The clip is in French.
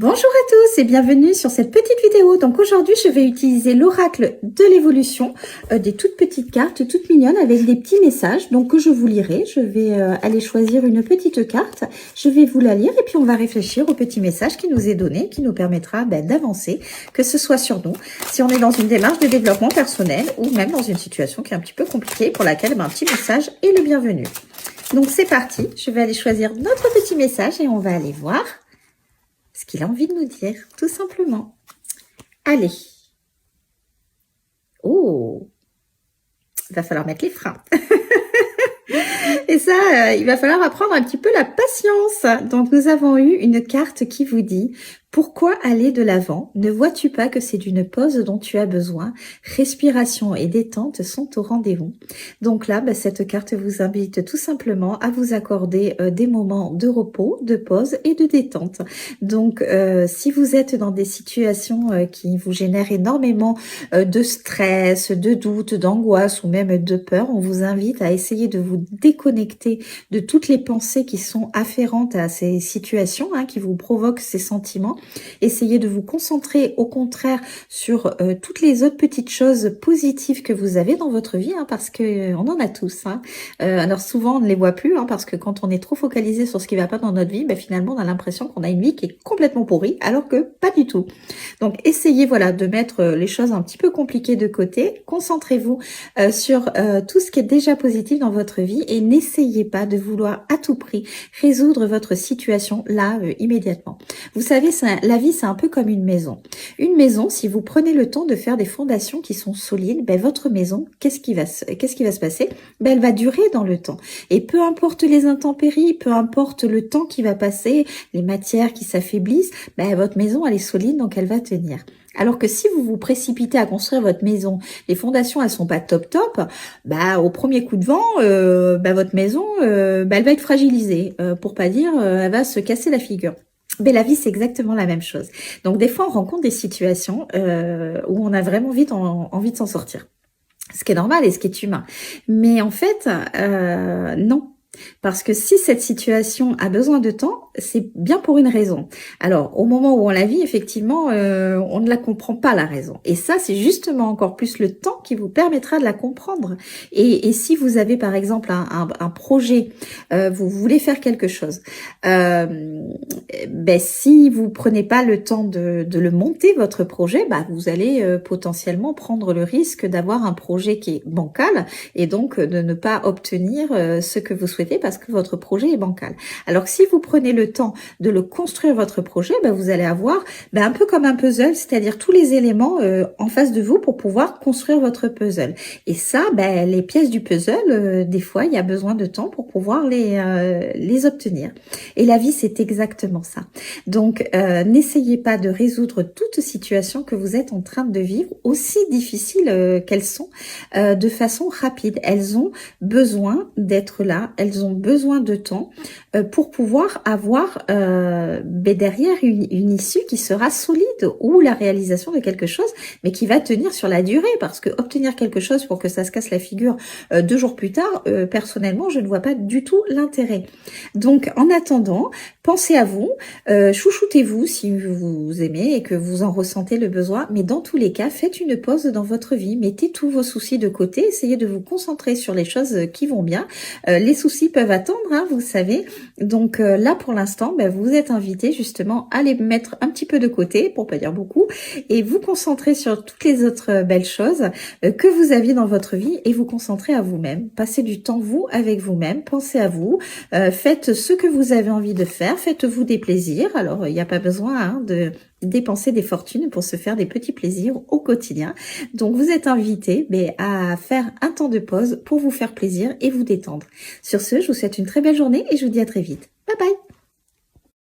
Bonjour à tous et bienvenue sur cette petite vidéo. Donc aujourd'hui je vais utiliser l'oracle de l'évolution, des toutes petites cartes toutes mignonnes avec des petits messages donc que je vous lirai. Je vais aller choisir une petite carte, je vais vous la lire et puis on va réfléchir au petit message qui nous est donné, qui nous permettra d'avancer, que ce soit sur nous, si on est dans une démarche de développement personnel ou même dans une situation qui est un petit peu compliquée pour laquelle un petit message est le bienvenu. Donc c'est parti, je vais aller choisir notre petit message et on va aller voir ce qu'il a envie de nous dire, tout simplement. Allez. Oh, il va falloir mettre les freins. Et ça, il va falloir apprendre un petit peu la patience. Donc, nous avons eu une carte qui vous dit « Pourquoi aller de l'avant? Ne vois-tu pas que c'est d'une pause dont tu as besoin? Respiration et détente sont au rendez-vous. » Donc là, cette carte vous invite tout simplement à vous accorder des moments de repos, de pause et de détente. Donc, si vous êtes dans des situations qui vous génèrent énormément de stress, de doute, d'angoisse ou même de peur, on vous invite à essayer de vous déconnecter de toutes les pensées qui sont afférentes à ces situations, qui vous provoquent ces sentiments. Essayez de vous concentrer au contraire sur toutes les autres petites choses positives que vous avez dans votre vie, parce que on en a tous. Alors souvent on ne les voit plus, parce que quand on est trop focalisé sur ce qui va pas dans notre vie, finalement on a l'impression qu'on a une vie qui est complètement pourrie, alors que pas du tout. Donc essayez de mettre les choses un petit peu compliquées de côté, concentrez-vous sur tout ce qui est déjà positif dans votre vie et n'essayez pas de vouloir à tout prix résoudre votre situation là immédiatement. Vous savez, la vie c'est un peu comme une maison. Une maison, si vous prenez le temps de faire des fondations qui sont solides, votre maison, qu'est-ce qui va se passer? Elle va durer dans le temps. Et peu importe les intempéries, peu importe le temps qui va passer, les matières qui s'affaiblissent, votre maison elle est solide donc elle va tenir. Alors que si vous vous précipitez à construire votre maison, les fondations elles sont pas top, au premier coup de vent, votre maison elle va être fragilisée, pour pas dire elle va se casser la figure. Mais la vie, c'est exactement la même chose. Donc, des fois, on rencontre des situations où on a vraiment vite envie de s'en sortir. Ce qui est normal et ce qui est humain. Mais en fait, non. Parce que si cette situation a besoin de temps, c'est bien pour une raison. Alors, au moment où on la vit, effectivement, on ne la comprend pas, la raison. Et ça, c'est justement encore plus le temps qui vous permettra de la comprendre. Et si vous avez, par exemple, un projet, vous voulez faire quelque chose, si vous prenez pas le temps de le monter, votre projet, vous allez potentiellement prendre le risque d'avoir un projet qui est bancal et donc de ne pas obtenir ce que vous souhaitez parce que votre projet est bancal. Alors que si vous prenez le temps de le construire votre projet, vous allez avoir un peu comme un puzzle, c'est-à-dire tous les éléments en face de vous pour pouvoir construire votre puzzle. Et ça, les pièces du puzzle, des fois, il y a besoin de temps pour pouvoir les obtenir. Et la vie, c'est exactement ça. Donc, n'essayez pas de résoudre toute situation que vous êtes en train de vivre, aussi difficiles qu'elles sont, de façon rapide. Elles ont besoin d'être là, elles ont besoin de temps pour pouvoir avoir derrière une issue qui sera solide ou la réalisation de quelque chose, mais qui va tenir sur la durée, parce que obtenir quelque chose pour que ça se casse la figure 2 jours plus tard, personnellement, je ne vois pas du tout l'intérêt. Donc, en attendant, pensez à vous, chouchoutez-vous si vous aimez et que vous en ressentez le besoin, mais dans tous les cas, faites une pause dans votre vie, mettez tous vos soucis de côté, essayez de vous concentrer sur les choses qui vont bien. Les soucis peuvent attendre, vous savez. Donc là, pour l'instant, vous êtes invité justement à les mettre un petit peu de côté, pour pas dire beaucoup, et vous concentrer sur toutes les autres belles choses que vous aviez dans votre vie et vous concentrer à vous-même. Passez du temps, vous, avec vous-même, pensez à vous, faites ce que vous avez envie de faire, faites-vous des plaisirs. Alors, il n'y a pas besoin de dépenser des fortunes pour se faire des petits plaisirs au quotidien. Donc, vous êtes invité à faire un temps de pause pour vous faire plaisir et vous détendre. Sur ce, je vous souhaite une très belle journée et je vous dis à très vite. Bye bye!